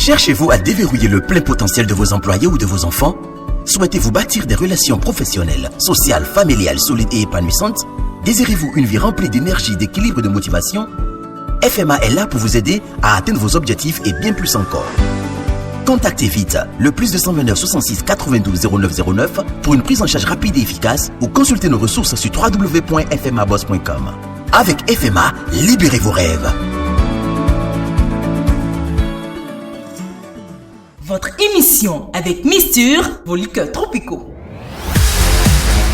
Cherchez-vous à déverrouiller le plein potentiel de vos employés ou de vos enfants? Souhaitez-vous bâtir des relations professionnelles, sociales, familiales, solides et épanouissantes? Désirez-vous une vie remplie d'énergie, d'équilibre et de motivation? FMA est là pour vous aider à atteindre vos objectifs et bien plus encore. Contactez vite le +229 66 92 09 09 pour une prise en charge rapide et efficace ou consultez nos ressources sur www.fmaboss.com. Avec FMA, libérez vos rêves. Votre émission avec Misture, vos liqueurs tropicaux.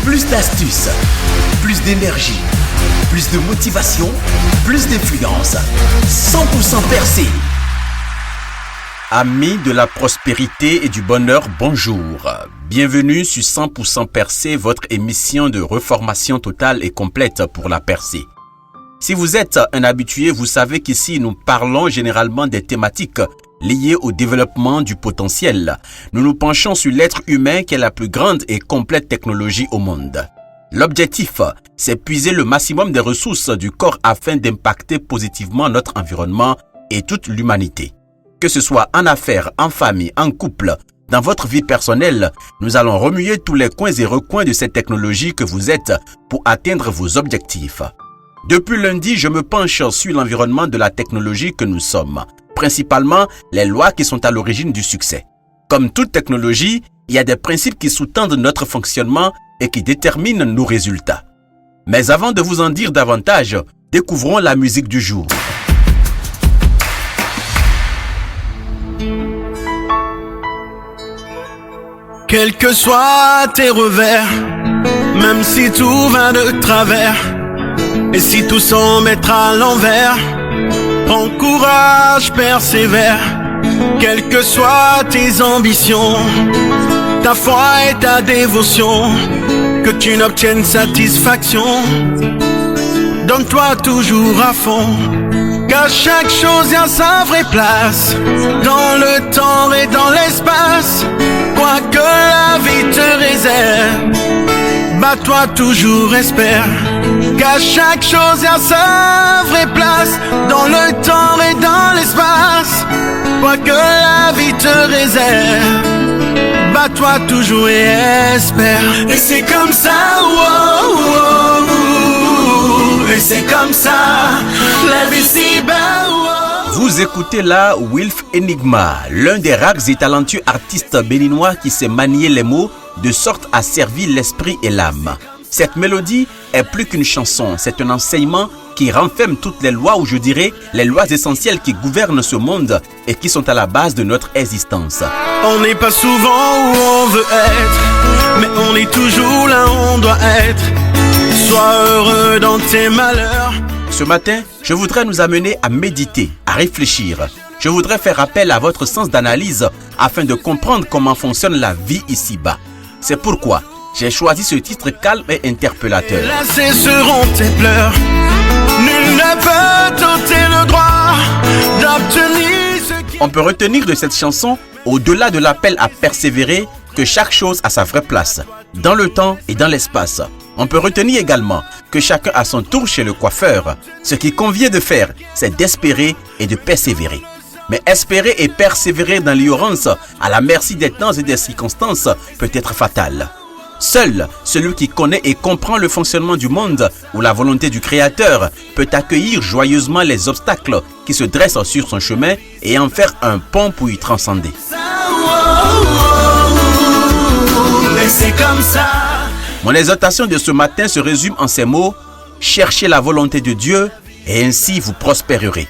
Plus d'astuces, plus d'énergie, plus de motivation, plus d'influence. 100% percé. Amis de la prospérité et du bonheur, bonjour. Bienvenue sur 100% percé, votre émission de reformation totale et complète pour la percée. Si vous êtes un habitué, vous savez qu'ici nous parlons généralement des thématiques liées au développement du potentiel. Nous nous penchons sur l'être humain qui est la plus grande et complète technologie au monde. L'objectif, c'est puiser le maximum des ressources du corps afin d'impacter positivement notre environnement et toute l'humanité. Que ce soit en affaires, en famille, en couple, dans votre vie personnelle, nous allons remuer tous les coins et recoins de cette technologie que vous êtes pour atteindre vos objectifs. Depuis lundi, je me penche sur l'environnement de la technologie que nous sommes, principalement les lois qui sont à l'origine du succès. Comme toute technologie, il y a des principes qui sous-tendent notre fonctionnement et qui déterminent nos résultats. Mais avant de vous en dire davantage, découvrons la musique du jour. Quels que soient tes revers, même si tout va de travers, et si tout semble être à l'envers, prends courage, persévère. Quelles que soient tes ambitions, ta foi et ta dévotion, que tu n'obtiennes satisfaction, donne-toi toujours à fond. Qu'à chaque chose y a sa vraie place, dans le temps et dans l'espace. Quoi que la vie te réserve, bats-toi toujours, espère. Qu'à chaque chose y a sa vraie place, dans le temps et dans l'espace. Quoi que la vie te réserve, bats-toi toujours et espère. Et c'est comme ça, oh, oh, oh, et c'est comme ça, la vie si belle. Vous écoutez là Wilf Enigma, l'un des rares et talentueux artistes béninois qui sait manier les mots de sorte à servir l'esprit et l'âme. Cette mélodie est plus qu'une chanson, c'est un enseignement qui renferme toutes les lois, ou je dirais les lois essentielles qui gouvernent ce monde et qui sont à la base de notre existence. On n'est pas souvent où on veut être, mais on est toujours là où on doit être. Sois heureux dans tes malheurs. Ce matin, je voudrais nous amener à méditer, à réfléchir. Je voudrais faire appel à votre sens d'analyse afin de comprendre comment fonctionne la vie ici-bas. C'est pourquoi j'ai choisi ce titre calme et interpellateur. Là cesseront tes pleurs. Nul ne peut t'ôter le droit d'obtenir ce qui... On peut retenir de cette chanson, au-delà de l'appel à persévérer, que chaque chose a sa vraie place, dans le temps et dans l'espace. On peut retenir également que chacun a son tour chez le coiffeur. Ce qui convient de faire, c'est d'espérer et de persévérer. Mais espérer et persévérer dans l'ignorance, à la merci des temps et des circonstances, peut être fatal. Seul celui qui connaît et comprend le fonctionnement du monde ou la volonté du Créateur peut accueillir joyeusement les obstacles qui se dressent sur son chemin et en faire un pont pour y transcender. Et c'est comme ça. Mon exhortation de ce matin se résume en ces mots: cherchez la volonté de Dieu et ainsi vous prospérerez.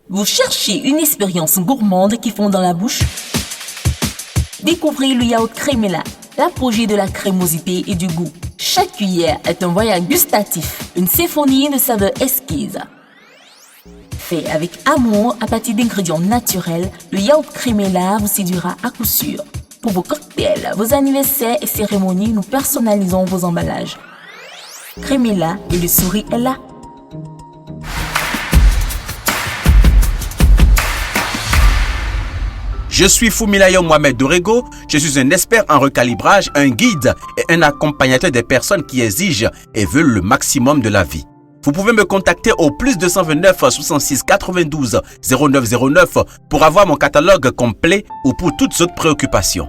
Vous cherchez une expérience gourmande qui fond dans la bouche? Découvrez le yaourt Crémela, l'apogée de la crémosité et du goût. Chaque cuillère est un voyage gustatif, une symphonie de saveurs exquises. Fait avec amour à partir d'ingrédients naturels, le yaourt Crémela vous séduira à coup sûr. Pour vos cocktails, vos anniversaires et cérémonies, nous personnalisons vos emballages. Crémela et le sourire est là. Je suis Fumilayo Mohamed Dorego, je suis un expert en recalibrage, un guide et un accompagnateur des personnes qui exigent et veulent le maximum de la vie. Vous pouvez me contacter au plus 229 66 92 09 09 pour avoir mon catalogue complet ou pour toutes autres préoccupations.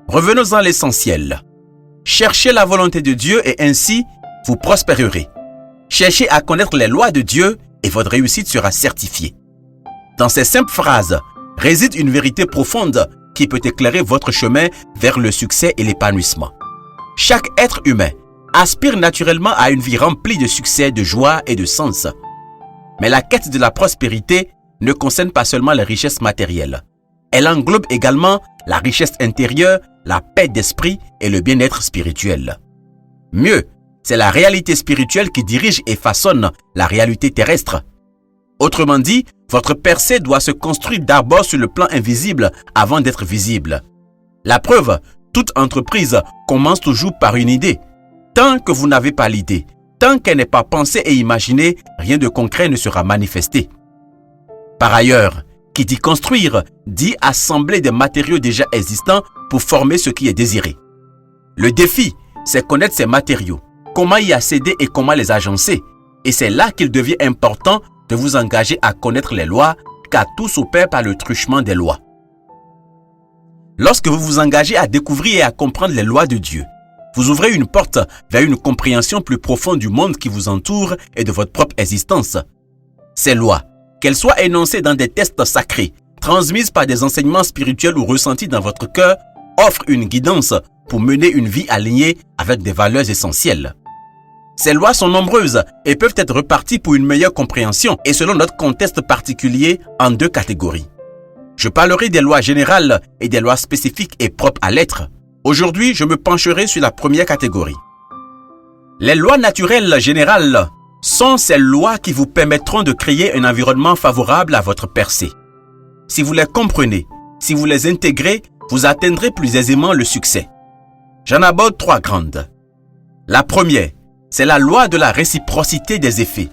Revenons à l'essentiel. Cherchez la volonté de Dieu et ainsi, vous prospérerez. Cherchez à connaître les lois de Dieu et votre réussite sera certifiée. Dans ces simples phrases réside une vérité profonde qui peut éclairer votre chemin vers le succès et l'épanouissement. Chaque être humain aspire naturellement à une vie remplie de succès, de joie et de sens. Mais la quête de la prospérité ne concerne pas seulement les richesses matérielles. Elle englobe également la richesse intérieure, la paix d'esprit et le bien-être spirituel. Mieux, c'est la réalité spirituelle qui dirige et façonne la réalité terrestre. Autrement dit, votre percée doit se construire d'abord sur le plan invisible avant d'être visible. La preuve, toute entreprise commence toujours par une idée. Tant que vous n'avez pas l'idée, tant qu'elle n'est pas pensée et imaginée, rien de concret ne sera manifesté. Par ailleurs, qui dit construire, dit assembler des matériaux déjà existants pour former ce qui est désiré. Le défi, c'est connaître ces matériaux, comment y accéder et comment les agencer. Et c'est là qu'il devient important de vous engager à connaître les lois, car tout s'opère par le truchement des lois. Lorsque vous vous engagez à découvrir et à comprendre les lois de Dieu, vous ouvrez une porte vers une compréhension plus profonde du monde qui vous entoure et de votre propre existence. Ces lois, qu'elles soient énoncées dans des textes sacrés, transmises par des enseignements spirituels ou ressentis dans votre cœur, offrent une guidance pour mener une vie alignée avec des valeurs essentielles. Ces lois sont nombreuses et peuvent être reparties pour une meilleure compréhension et selon notre contexte particulier en deux catégories. Je parlerai des lois générales et des lois spécifiques et propres à l'être. Aujourd'hui, je me pencherai sur la première catégorie. Les lois naturelles générales sont ces lois qui vous permettront de créer un environnement favorable à votre percée. Si vous les comprenez, si vous les intégrez, vous atteindrez plus aisément le succès. J'en aborde trois grandes. La première, c'est la loi de la réciprocité des effets.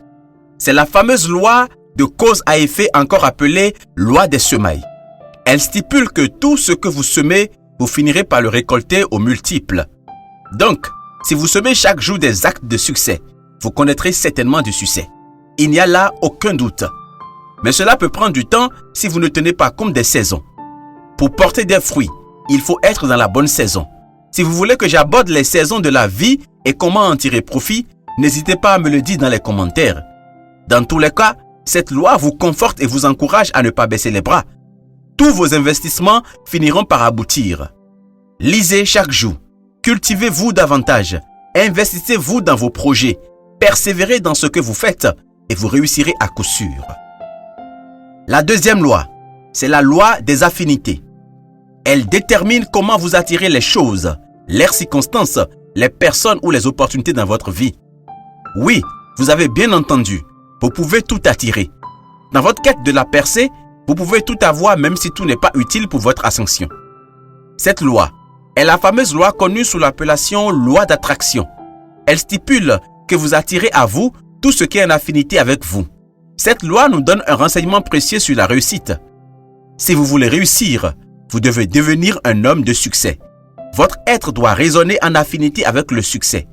C'est la fameuse loi de cause à effet, encore appelée loi des semailles. Elle stipule que tout ce que vous semez, vous finirez par le récolter aux multiples. Donc, si vous semez chaque jour des actes de succès, vous connaîtrez certainement du succès. Il n'y a là aucun doute. Mais cela peut prendre du temps si vous ne tenez pas compte des saisons. Pour porter des fruits, il faut être dans la bonne saison. Si vous voulez que j'aborde les saisons de la vie et comment en tirer profit, n'hésitez pas à me le dire dans les commentaires. Dans tous les cas, cette loi vous conforte et vous encourage à ne pas baisser les bras. Tous vos investissements finiront par aboutir. Lisez chaque jour. Cultivez-vous davantage. Investissez-vous dans vos projets. Persévérez dans ce que vous faites et vous réussirez à coup sûr. La deuxième loi, c'est la loi des affinités. Elle détermine comment vous attirez les choses, les circonstances, les personnes ou les opportunités dans votre vie. Oui, vous avez bien entendu, vous pouvez tout attirer. Dans votre quête de la percée, vous pouvez tout avoir même si tout n'est pas utile pour votre ascension. Cette loi est la fameuse loi connue sous l'appellation loi d'attraction. Elle stipule que vous attirez à vous tout ce qui est en affinité avec vous. Cette loi nous donne un renseignement précieux sur la réussite. Si vous voulez réussir, vous devez devenir un homme de succès. Votre être doit résonner en affinité avec le succès.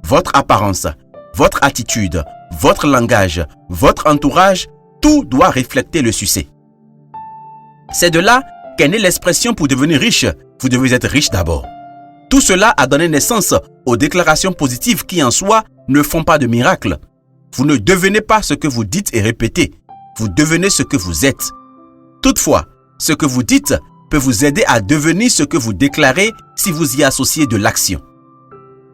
Votre apparence, votre attitude, votre langage, votre entourage, tout doit refléter le succès. C'est de là qu'est née l'expression pour devenir riche, vous devez être riche d'abord. Tout cela a donné naissance aux déclarations positives qui en soi ne font pas de miracle. Vous ne devenez pas ce que vous dites et répétez, vous devenez ce que vous êtes. Toutefois, ce que vous dites peut vous aider à devenir ce que vous déclarez si vous y associez de l'action.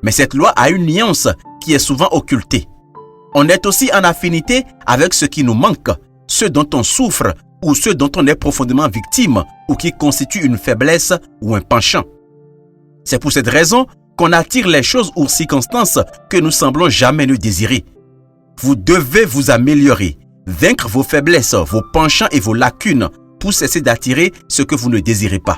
Mais cette loi a une nuance qui est souvent occultée. On est aussi en affinité avec ce qui nous manque, ce dont on souffre ou ce dont on est profondément victime ou qui constitue une faiblesse ou un penchant. C'est pour cette raison qu'on attire les choses ou circonstances que nous semblons jamais nous désirer. Vous devez vous améliorer, vaincre vos faiblesses, vos penchants et vos lacunes pour cesser d'attirer ce que vous ne désirez pas.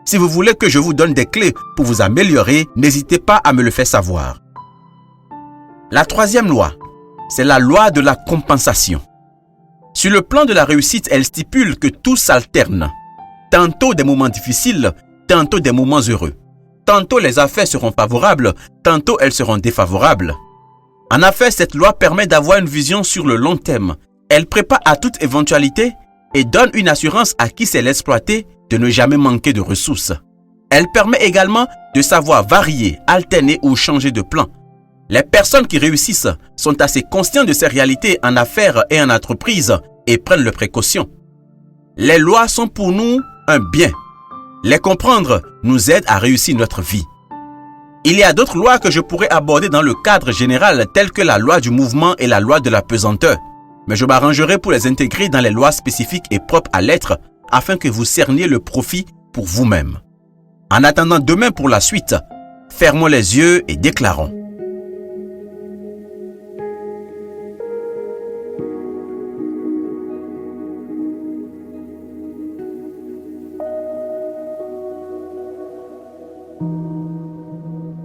Si vous voulez que je vous donne des clés pour vous améliorer, n'hésitez pas à me le faire savoir. La troisième loi, c'est la loi de la compensation. Sur le plan de la réussite, elle stipule que tout s'alterne. Tantôt des moments difficiles, tantôt des moments heureux. Tantôt les affaires seront favorables, tantôt elles seront défavorables. En affaires, cette loi permet d'avoir une vision sur le long terme. Elle prépare à toute éventualité et donne une assurance à qui sait l'exploiter de ne jamais manquer de ressources. Elle permet également de savoir varier, alterner ou changer de plan. Les personnes qui réussissent sont assez conscientes de ces réalités en affaires et en entreprise et prennent leurs précautions. Les lois sont pour nous un bien. Les comprendre nous aide à réussir notre vie. Il y a d'autres lois que je pourrais aborder dans le cadre général telles que la loi du mouvement et la loi de la pesanteur. Mais je m'arrangerai pour les intégrer dans les lois spécifiques et propres à l'être afin que vous cerniez le profit pour vous-même. En attendant demain pour la suite, fermons les yeux et déclarons.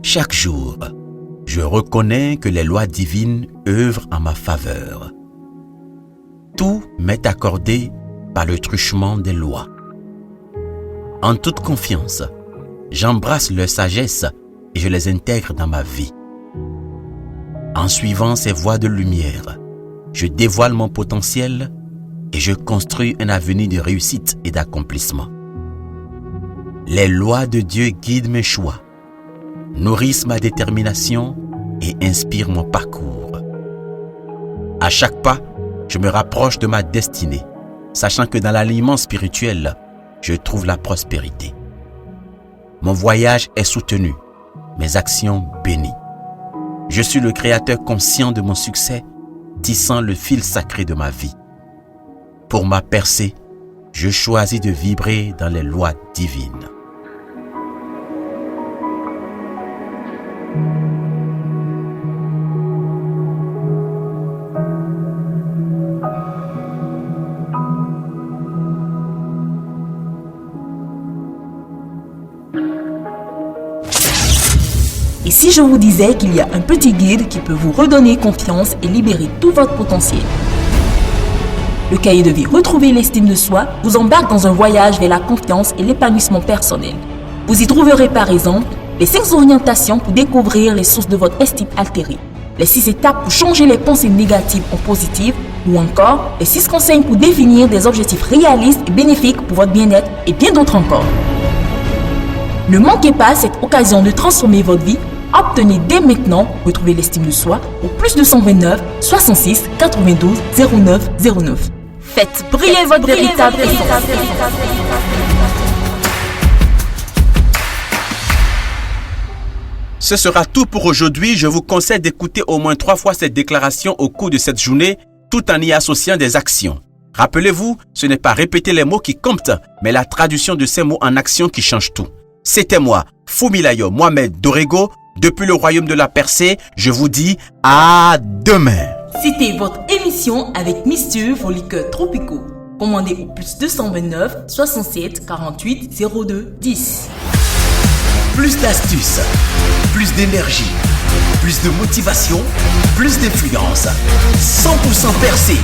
Chaque jour, je reconnais que les lois divines œuvrent en ma faveur. Tout m'est accordé par le truchement des lois. En toute confiance, j'embrasse leur sagesse et je les intègre dans ma vie. En suivant ces voies de lumière, je dévoile mon potentiel et je construis un avenir de réussite et d'accomplissement. Les lois de Dieu guident mes choix, nourrissent ma détermination et inspirent mon parcours. À chaque pas, je me rapproche de ma destinée, sachant que dans l'alignement spirituel, je trouve la prospérité. Mon voyage est soutenu, mes actions bénies. Je suis le créateur conscient de mon succès, tissant le fil sacré de ma vie. Pour ma percée, je choisis de vibrer dans les lois divines. Et si je vous disais qu'il y a un petit guide qui peut vous redonner confiance et libérer tout votre potentiel? Le cahier de vie Retrouver l'estime de soi vous embarque dans un voyage vers la confiance et l'épanouissement personnel. Vous y trouverez par exemple les 5 orientations pour découvrir les sources de votre estime altérée, les 6 étapes pour changer les pensées négatives en positives ou encore les 6 conseils pour définir des objectifs réalistes et bénéfiques pour votre bien-être et bien d'autres encore. Ne manquez pas cette occasion de transformer votre vie. Obtenez dès maintenant Retrouver l'estime de soi au +229 66 92 09 09. Faites briller votre véritable essence. Ce sera tout pour aujourd'hui. Je vous conseille d'écouter au moins 3 fois cette déclaration au cours de cette journée, tout en y associant des actions. Rappelez-vous, ce n'est pas répéter les mots qui comptent, mais la traduction de ces mots en action qui change tout. C'était moi, Fumilayo Mohamed Dorego, depuis le royaume de la Percée. Je vous dis à demain. C'était votre émission avec Mister vos liqueurs tropicaux. Commandez au +229 67 48 02 10. Plus d'astuces, plus d'énergie, plus de motivation, plus d'influence. 100% Percé.